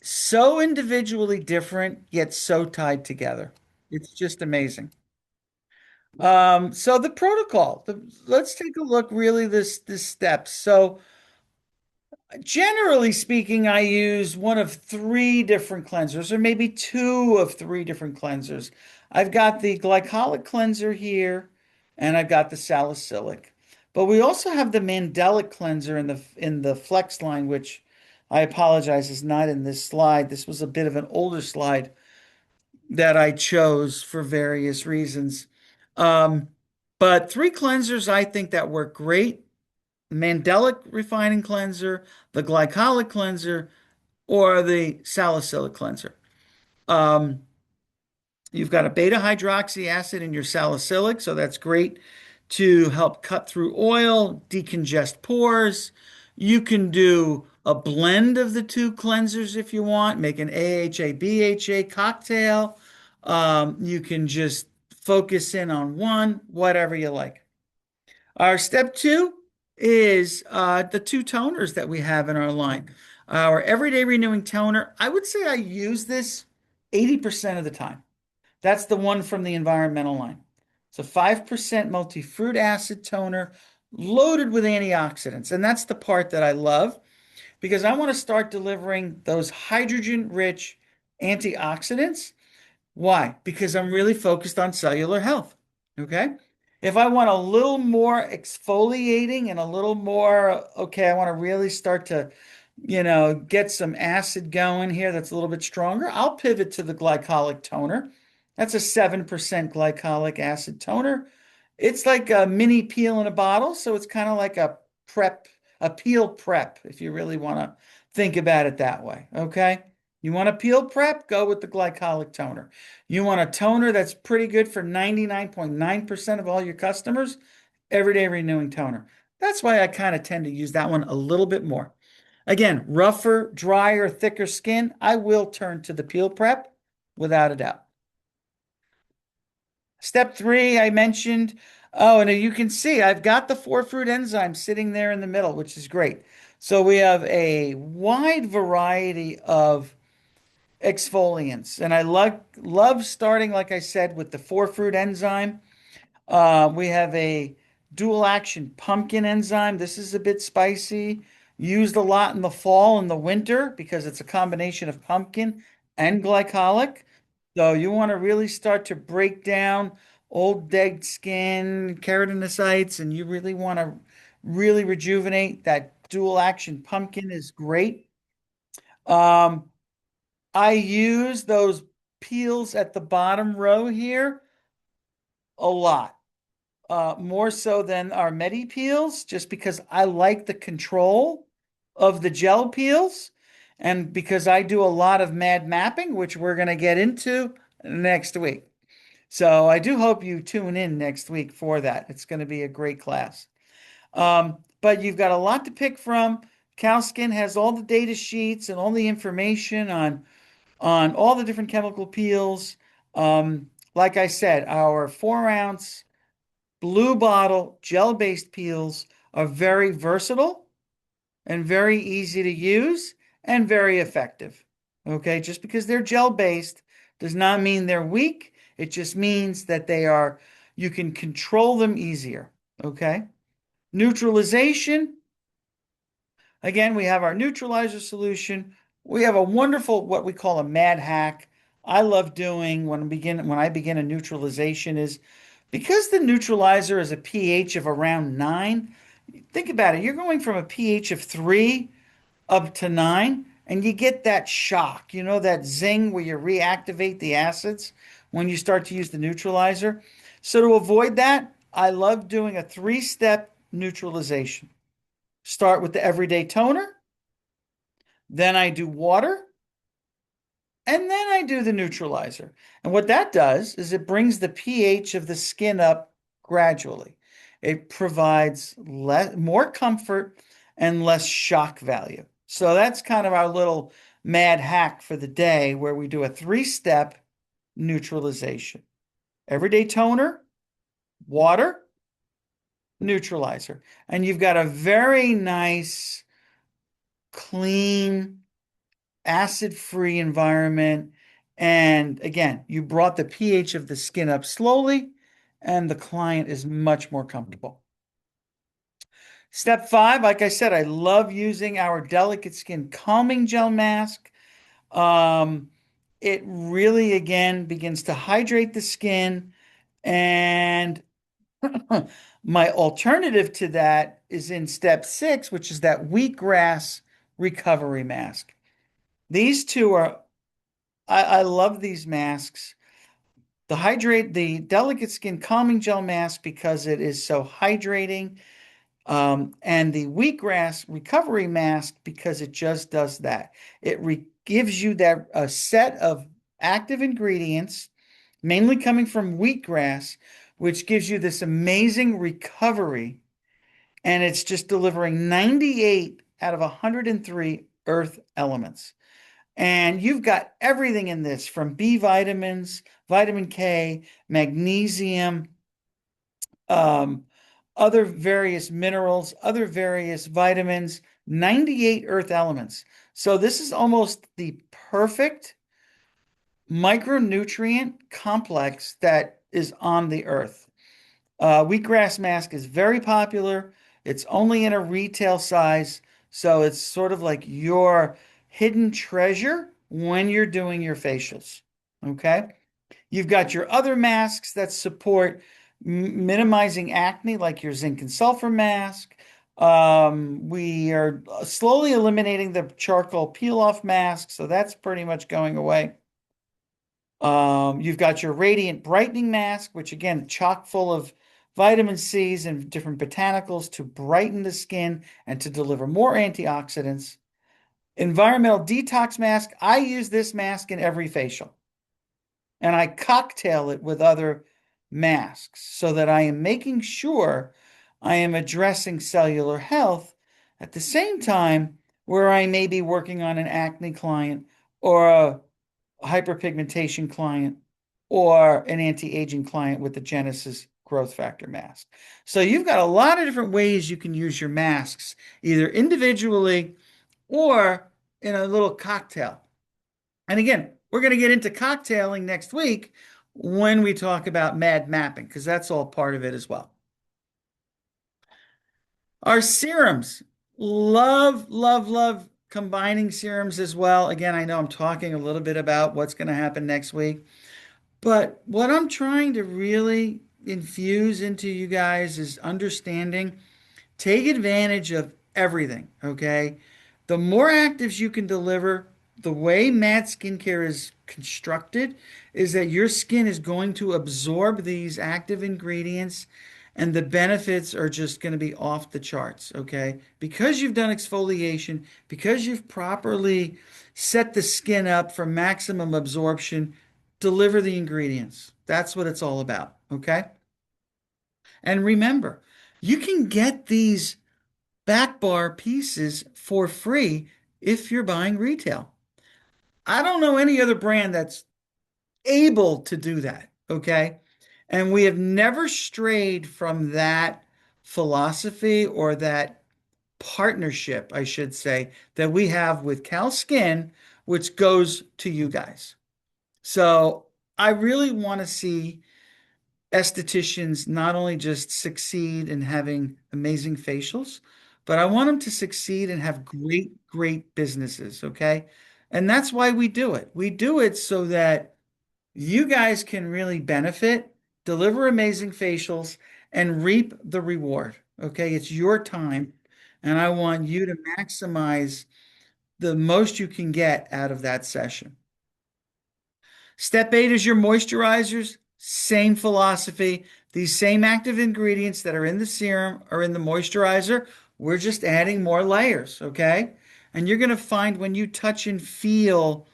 so individually different yet so tied together. It's just amazing. So the protocol, let's take a look really this steps. So generally speaking, I use one of three different cleansers, or maybe two of three different cleansers. I've got the glycolic cleanser here, and I've got the salicylic. But we also have the mandelic cleanser in the Flex line, which I apologize is not in this slide. This was a bit of an older slide that I chose for various reasons. Um, but three cleansers I think that work great. Mandelic refining cleanser, the glycolic cleanser, or the salicylic cleanser. Um, you've got a beta hydroxy acid in your salicylic, so that's great to help cut through oil, decongest pores. You can do a blend of the two cleansers if you want, make an AHA BHA cocktail. You can just focus in on one, whatever you like. Our step two is the two toners that we have in our line. Our everyday renewing toner, I would say I use this 80% of the time. That's the one from the environmental line. It's a 5% multi-fruit acid toner loaded with antioxidants. And that's the part that I love because I want to start delivering those hydrogen-rich antioxidants Why? Because I'm really focused on cellular health. Okay. If I want a little more exfoliating and a little more, okay, I want to really start to, get some acid going here that's a little bit stronger, I'll pivot to the glycolic toner. That's a 7% glycolic acid toner. It's like a mini peel in a bottle, so it's kind of like a peel prep, if you really want to think about it that way. Okay. You want a peel prep? Go with the glycolic toner. You want a toner that's pretty good for 99.9% of all your customers? Everyday renewing toner. That's why I kind of tend to use that one a little bit more. Again, rougher, drier, thicker skin, I will turn to the peel prep without a doubt. Step three, I mentioned. Oh, and you can see I've got the four fruit enzyme sitting there in the middle, which is great. So we have a wide variety of exfoliants, and I love starting, like I said, with the four fruit enzyme. We have a dual action pumpkin enzyme. This is a bit spicy, used a lot in the fall and the winter because it's a combination of pumpkin and glycolic. So you want to really start to break down old dead skin, keratinocytes, and you really want to really rejuvenate. That dual action pumpkin is great. Um, I use those peels at the bottom row here a lot. More so than our Medi peels, just because I like the control of the gel peels, and because I do a lot of MAD mapping, which we're going to get into next week. So I do hope you tune in next week for that. It's going to be a great class. But you've got a lot to pick from. CalSkin has all the data sheets and all the information on all the different chemical peels. Like I said, our 4 ounce blue bottle gel-based peels are very versatile and very easy to use and very effective. Okay, just because they're gel-based does not mean they're weak. It just means that you can control them easier. Okay, neutralization. Again, we have our neutralizer solution. We have a wonderful, what we call a mad hack. I love doing when I begin a neutralization is because the neutralizer is a pH of around 9. Think about it. You're going from a pH of 3 up to 9, and you get that shock, that zing where you reactivate the acids when you start to use the neutralizer. So to avoid that, I love doing a 3-step neutralization. Start with the everyday toner, then I do water, and then I do the neutralizer. And what that does is it brings the pH of the skin up gradually. It provides more comfort and less shock value. So that's kind of our little mad hack for the day where we do a 3-step neutralization. Everyday toner, water, neutralizer. And you've got a very nice, clean, acid-free environment. And again, you brought the pH of the skin up slowly, and the client is much more comfortable. Step 5, like I said, I love using our delicate skin calming gel mask. Um, it really, again, begins to hydrate the skin. And my alternative to that is in step 6, which is that wheatgrass recovery mask. These two are I love these masks. The delicate skin calming gel mask because it is so hydrating, and the wheatgrass recovery mask because it just does that. Gives you that a set of active ingredients, mainly coming from wheatgrass, which gives you this amazing recovery, and it's just delivering 98 out of 103 earth elements. And you've got everything in this from B vitamins, vitamin K, magnesium, um, other various minerals, other various vitamins, 98 earth elements. So this is almost the perfect micronutrient complex that is on the earth. Wheatgrass mask is very popular. It's only in a retail size, so it's sort of like your hidden treasure when you're doing your facials. Okay. You've got your other masks that support minimizing acne, like your zinc and sulfur mask. We are slowly eliminating the charcoal peel-off mask, so that's pretty much going away. You've got your radiant brightening mask, which again, chock full of vitamin C's and different botanicals to brighten the skin and to deliver more antioxidants. Environmental detox mask. I use this mask in every facial and I cocktail it with other masks so that I am making sure I am addressing cellular health at the same time where I may be working on an acne client or a hyperpigmentation client or an anti-aging client with the Genesis growth factor mask. So you've got a lot of different ways you can use your masks, either individually or in a little cocktail. And again, we're going to get into cocktailing next week when we talk about M.A.D mapping, because that's all part of it as well. Our serums, love, love, love combining serums as well. Again, I know I'm talking a little bit about what's going to happen next week, but what I'm trying to really infuse into you guys is understanding. Take advantage of everything, okay? The more actives you can deliver, the way M.A.D Skincare is constructed is that your skin is going to absorb these active ingredients and the benefits are just going to be off the charts, okay? Because you've done exfoliation, because you've properly set the skin up for maximum absorption, deliver the ingredients. That's what it's all about, okay? And remember, you can get these back bar pieces for free if you're buying retail. I don't know any other brand that's able to do that. Okay. And we have never strayed from that philosophy or that partnership, I should say, that we have with Cal Skin, which goes to you guys. So I really want to see estheticians not only just succeed in having amazing facials, but I want them to succeed and have great, great businesses. Okay. And that's why we do it. We do it so that you guys can really benefit, deliver amazing facials, and reap the reward. Okay. It's your time. And I want you to maximize the most you can get out of that session. Step eight is your moisturizers. Same philosophy. These same active ingredients that are in the serum are in the moisturizer. We're just adding more layers, okay? And you're going to find when you touch and feel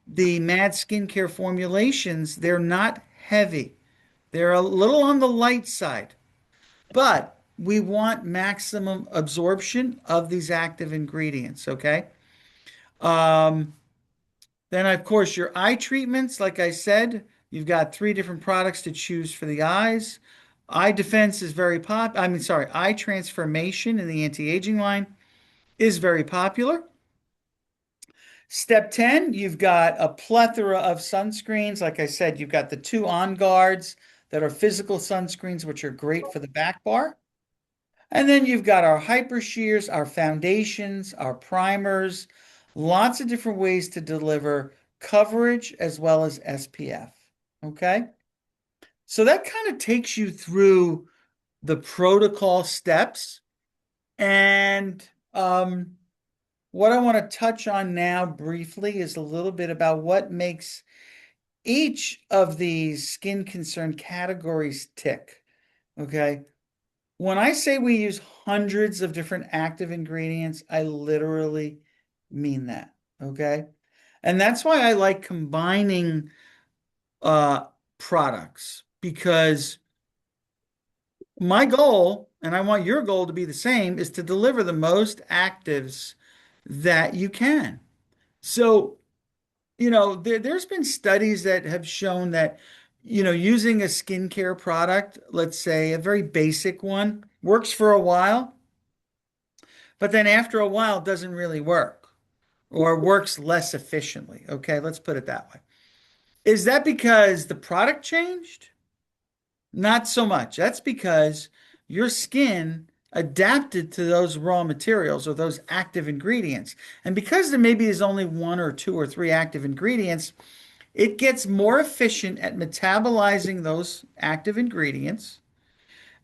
the M.A.D skincare formulations, they're not heavy. They're a little on the light side, but we want maximum absorption of these active ingredients, okay? Um, Then, of course, your eye treatments, like I said, you've got three different products to choose for the eyes. Eye Defense is very Eye Transformation in the anti-aging line is very popular. Step 10, you've got a plethora of sunscreens. Like I said, you've got the two On Guards that are physical sunscreens, which are great for the back bar. And then you've got our hyper shears, our foundations, our primers, lots of different ways to deliver coverage as well as SPF. Okay. So that kind of takes you through the protocol steps. And what I want to touch on now briefly is a little bit about what makes each of these skin concern categories tick. Okay. When I say we use hundreds of different active ingredients, I literally mean that. Okay. And that's why I like combining uh, products because my goal, and I want your goal to be the same, is to deliver the most actives that you can. So, there's been studies that have shown that, using a skincare product, let's say a very basic one, works for a while, but then after a while doesn't really work or works less efficiently. Okay, let's put it that way. Is that because the product changed? Not so much. That's because your skin adapted to those raw materials or those active ingredients. And because there maybe is only one or two or three active ingredients, It gets more efficient at metabolizing those active ingredients.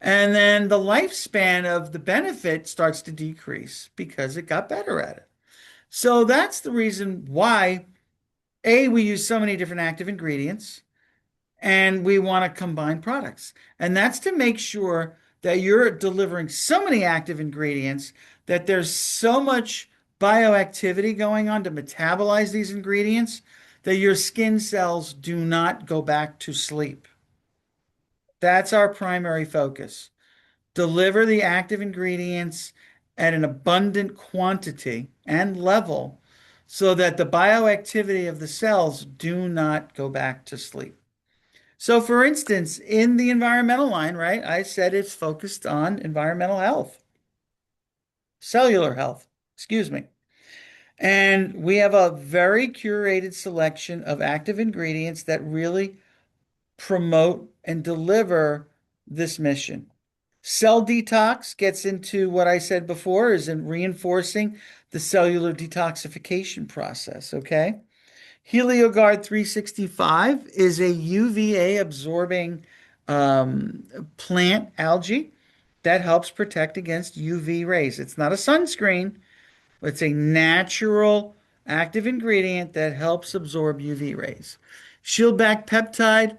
And then the lifespan of the benefit starts to decrease because it got better at it. So that's the reason why, A, we use so many different active ingredients and we want to combine products. And that's to make sure that you're delivering so many active ingredients that there's so much bioactivity going on to metabolize these ingredients that your skin cells do not go back to sleep. That's our primary focus. Deliver the active ingredients at an abundant quantity and level so that the bioactivity of the cells do not go back to sleep. So, for instance, in the environmental line, right, I said it's focused on environmental health, cellular health, excuse me. And we have a very curated selection of active ingredients that really promote and deliver this mission. Cell detox gets into what I said before is in reinforcing the cellular detoxification process, okay? HelioGuard 365 is a UVA absorbing plant algae that helps protect against UV rays. It's not a sunscreen, it's a natural active ingredient that helps absorb UV rays. Shieldback peptide,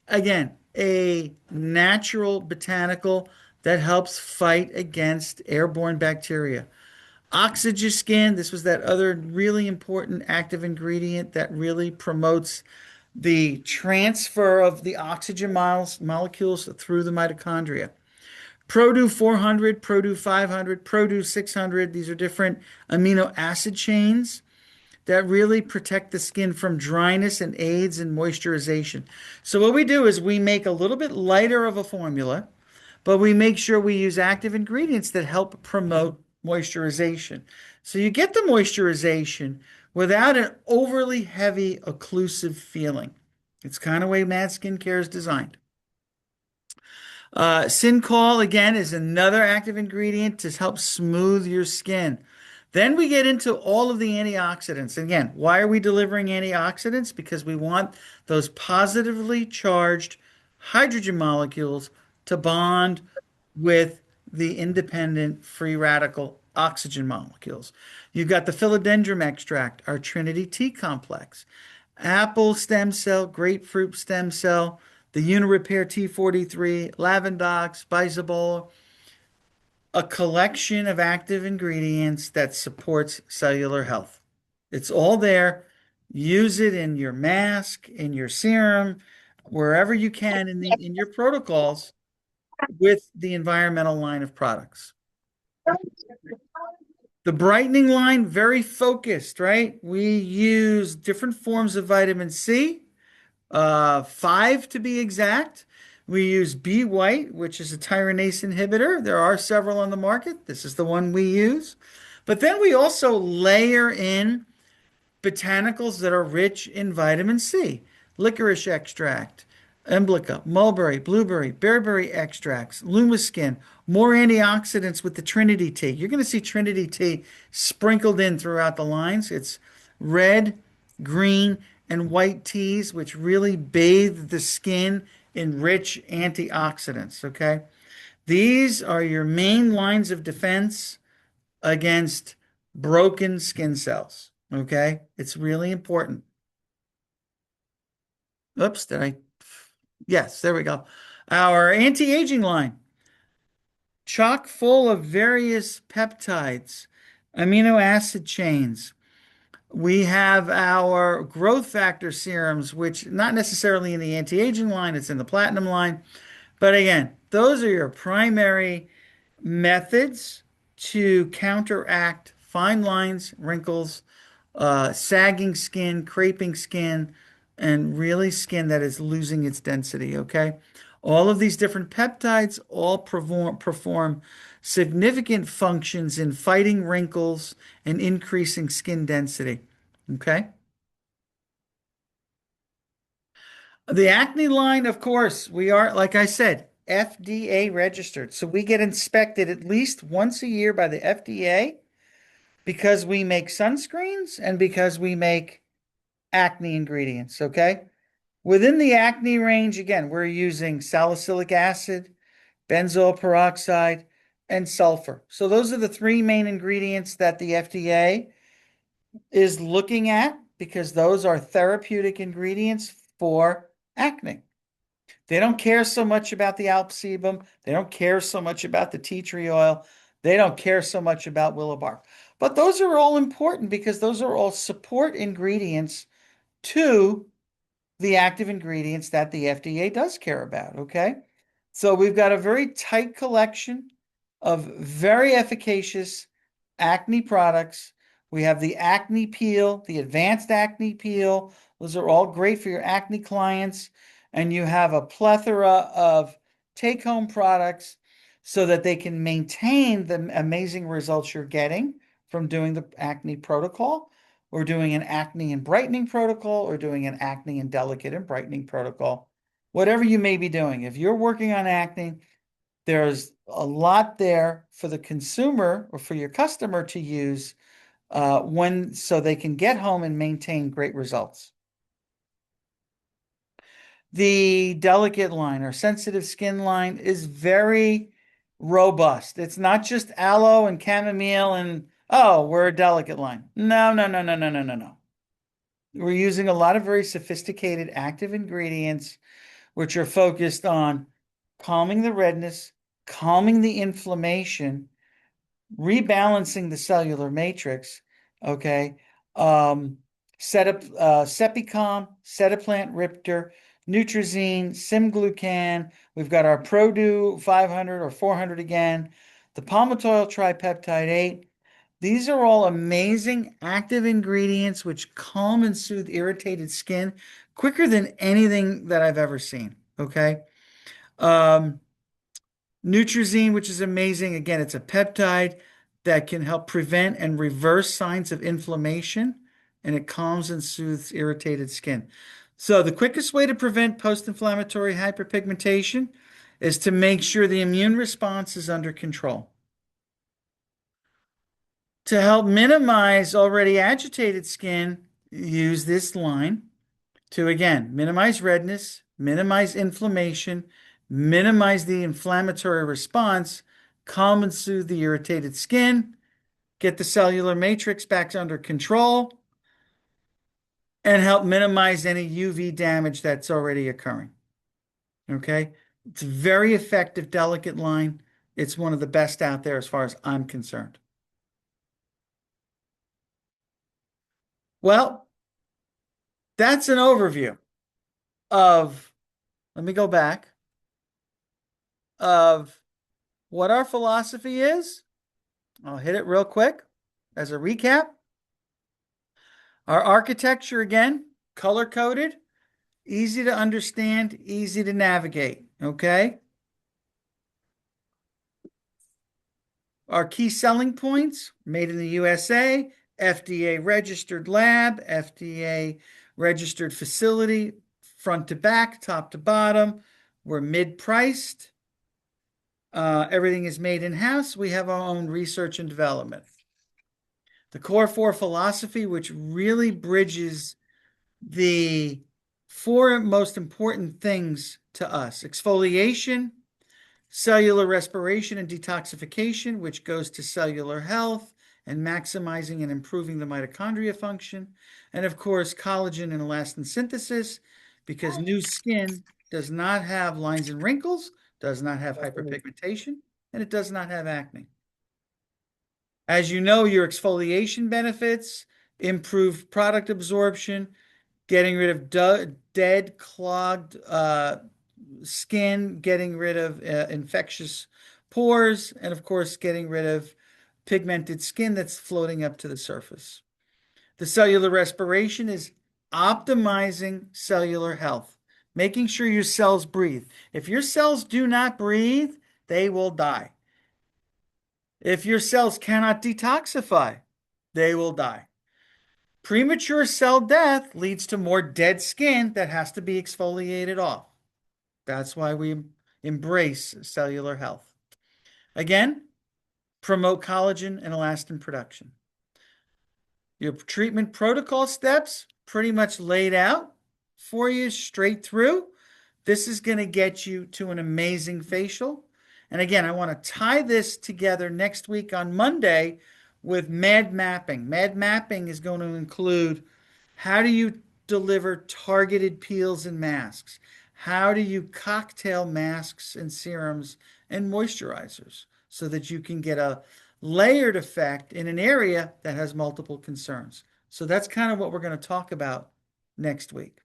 again, a natural botanical that helps fight against airborne bacteria. Oxygen, this was that other really important active ingredient that really promotes the transfer of the oxygen molecules through the mitochondria. Produ 400, Produ 500, Produ 600, these are different amino acid chains that really protect the skin from dryness and aids in moisturization. So what we do is we make a little bit lighter of a formula, but we make sure we use active ingredients that help promote moisturization. So you get the moisturization without an overly heavy, occlusive feeling. It's kind of the way M.A.D Skincare is designed. Syncoil, again, is another active ingredient to help smooth your skin. Then we get into all of the antioxidants. Again, why are we delivering antioxidants? Because we want those positively charged hydrogen molecules to bond with the independent free radical oxygen molecules. You've got the philodendron extract, our Trinity T complex, apple stem cell, grapefruit stem cell, the Unirepair T43, Lavendox, Bisabolol, a collection of active ingredients that supports cellular health. It's all there. Use it in your mask, in your serum, wherever you can in your protocols with the environmental line of products. The brightening line, very focused, right? We use different forms of vitamin C, five to be exact. We use B white, which is a tyranase inhibitor. There are several on the market. This is the one we use. But then we also layer in botanicals that are rich in vitamin C, licorice extract, emblica, mulberry, blueberry, bearberry extracts, lumiskin, more antioxidants with the Trinity tea. You're going to see Trinity tea sprinkled in throughout the lines. It's red, green, and white teas, which really bathe the skin in rich antioxidants. Okay. These are your main lines of defense against broken skin cells. Okay. It's really important. Oops, did I? Yes, there we go. Our anti-aging line, chock full of various peptides, amino acid chains. We have our growth factor serums, which not necessarily in the anti-aging line, it's in the platinum line. But again, those are your primary methods to counteract fine lines, wrinkles, sagging skin, creping skin, and really skin that is losing its density. Okay. All of these different peptides all perform significant functions in fighting wrinkles and increasing skin density. Okay. The acne line, of course, we are, like I said, FDA registered. So we get inspected at least once a year by the FDA because we make sunscreens and because we make acne ingredients, okay? Within the acne range, again, we're using salicylic acid, benzoyl peroxide, and sulfur. So those are the three main ingredients that the FDA is looking at because those are therapeutic ingredients for acne. They don't care so much about the alp sebum. They don't care so much about the tea tree oil. They don't care so much about willow bark. But those are all important because those are all support ingredients to the active ingredients that the FDA does care about. Okay. So we've got a very tight collection of very efficacious acne products. We have the acne peel, the advanced acne peel. Those are all great for your acne clients. And you have a plethora of take home products so that they can maintain the amazing results you're getting from doing the acne protocol, or doing an acne and brightening protocol, or doing an acne and delicate and brightening protocol. Whatever you may be doing, if you're working on acne, there's a lot there for the consumer or for your customer to use when so they can get home and maintain great results. The delicate line or sensitive skin line is very robust. It's not just aloe and chamomile and, oh, we're a delicate line. No, no, no, no, no, no, no, no. We're using a lot of very sophisticated active ingredients, which are focused on calming the redness, calming the inflammation, rebalancing the cellular matrix. Okay. Um, Cepicom, Setaplant Riptor, Nutrizine, Simglucan. We've got our Produ 500 or 400 again, the palmitoyl tripeptide 8. These are all amazing active ingredients which calm and soothe irritated skin quicker than anything that I've ever seen. Okay. Um, Nutrizine, which is amazing. Again, it's a peptide that can help prevent and reverse signs of inflammation, and it calms and soothes irritated skin. So, the quickest way to prevent post-inflammatory hyperpigmentation is to make sure the immune response is under control. To help minimize already agitated skin, use this line to again minimize redness, minimize inflammation, minimize the inflammatory response, calm and soothe the irritated skin, get the cellular matrix back under control, and help minimize any UV damage that's already occurring. Okay? It's a very effective, delicate line. It's one of the best out there as far as I'm concerned. Well, that's an overview of, let me go back, of what our philosophy is. I'll hit it real quick as a recap. Our architecture, again, color coded, easy to understand, easy to navigate. Okay. Our key selling points: made in the USA, FDA registered lab, FDA registered facility, front to back, top to bottom. We're mid priced. Everything is made in house. We have our own research and development. The core four philosophy, which really bridges the four most important things to us: exfoliation, cellular respiration and detoxification, which goes to cellular health and maximizing and improving the mitochondria function, and of course, collagen and elastin synthesis, because new skin does not have lines and wrinkles, does not have hyperpigmentation, and it does not have acne. As you know, your exfoliation benefits: improved product absorption, getting rid of dead, clogged skin, getting rid of infectious pores, and of course, getting rid of pigmented skin that's floating up to the surface. The cellular respiration is optimizing cellular health, making sure your cells breathe. If your cells do not breathe, they will die. If your cells cannot detoxify, they will die. Premature cell death leads to more dead skin that has to be exfoliated off. That's why we embrace cellular health. Again, promote collagen and elastin production. Your treatment protocol steps: pretty much laid out for you straight through. This is going to get you to an amazing facial. And again, I want to tie this together next week on Monday with MAD mapping. MAD mapping is going to include how do you deliver targeted peels and masks? How do you cocktail masks and serums and moisturizers so that you can get a layered effect in an area that has multiple concerns? So that's kind of what we're going to talk about next week.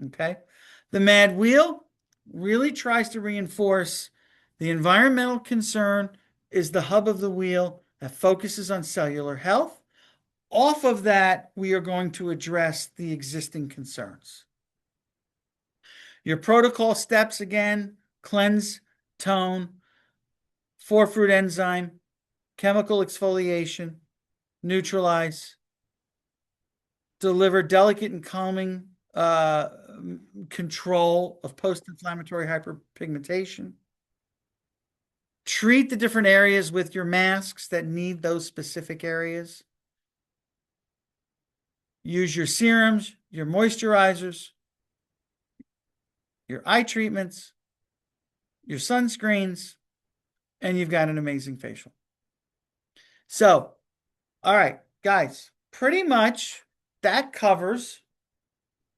Okay. The MAD wheel really tries to reinforce the environmental concern is the hub of the wheel that focuses on cellular health. Off of that, we are going to address the existing concerns. Your protocol steps again, cleanse, tone, four fruit enzyme, chemical exfoliation, neutralize, deliver delicate and calming control of post-inflammatory hyperpigmentation, treat the different areas with your masks that need those specific areas, use your serums, your moisturizers, your eye treatments, your sunscreens, and you've got an amazing facial. So, all right, guys, pretty much that covers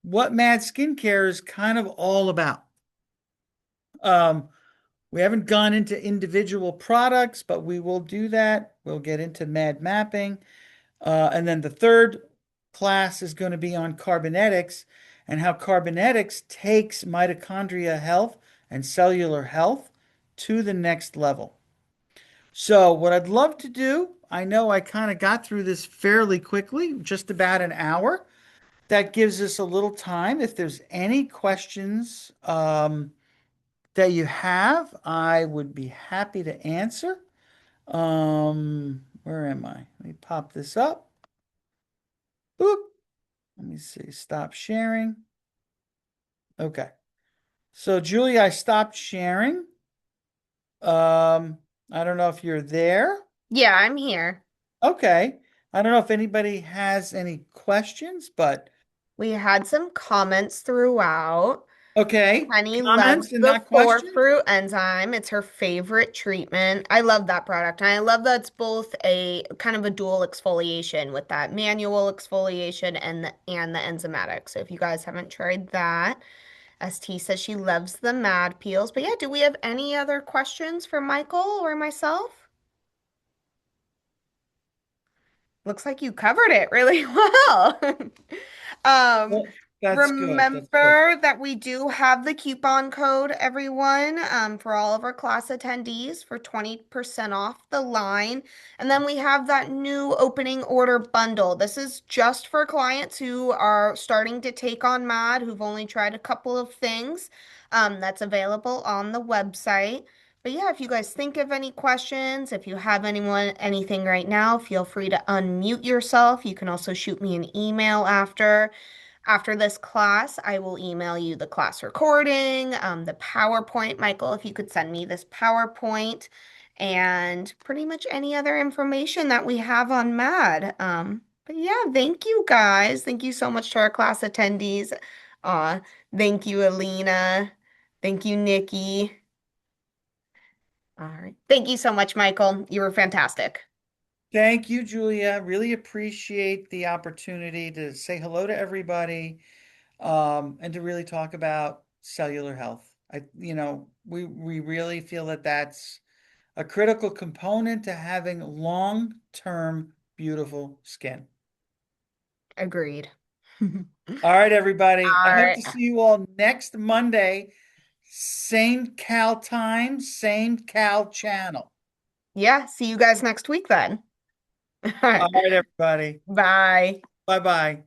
what M.A.D Skincare is kind of all about. Um, we haven't gone into individual products, but we will do that. We'll get into M.A.D mapping. And then the third class is going to be on carbonetics and how carbonetics takes mitochondria health and cellular health to the next level. So, what I'd love to do, I know I kind of got through this fairly quickly, just about an hour. That gives us a little time. If there's any questions that you have, I would be happy to answer. Where am I? Let me pop this up. Boop. Let me see. Stop sharing. Okay. So, Julie, I stopped sharing. I don't know if you're there. Yeah, I'm here. Okay. I don't know if anybody has any questions, but We had some comments throughout. okay. Penny loves Comments and the not four questions? fruit enzyme. It's her favorite treatment. I love that product. And I love that it's both a kind of a dual exfoliation with that manual exfoliation and the enzymatic. So if you guys haven't tried that, ST says she loves the mad peels. But yeah, do we have any other questions for Michael or myself? Looks like you covered it really well. Um, Well, that's good. That's good. remember that we do have the coupon code, everyone, for all of our class attendees for 20% off the line. And then we have that new opening order bundle. This is just for clients who are starting to take on MAD, who've only tried a couple of things. That's available on the website. But yeah, if you guys think of any questions, if you have anything right now, feel free to unmute yourself. You can also shoot me an email after this class. I will email you the class recording, the PowerPoint. Michael, if you could send me this PowerPoint and pretty much any other information that we have on MAD. But yeah, thank you guys. Thank you so much to our class attendees. Uh, thank you, Alina. Thank you, Nikki. All right. Thank you so much, Michael. You were fantastic. Thank you, Julia. Really appreciate the opportunity to say hello to everybody, and to really talk about cellular health. We really feel that that's a critical component to having long-term beautiful skin. Agreed. All right, everybody. All I hope right. to see you all next Monday. Same Cal time, same Cal channel. Yeah, see you guys next week then. All All right. right, everybody. Bye. Bye bye.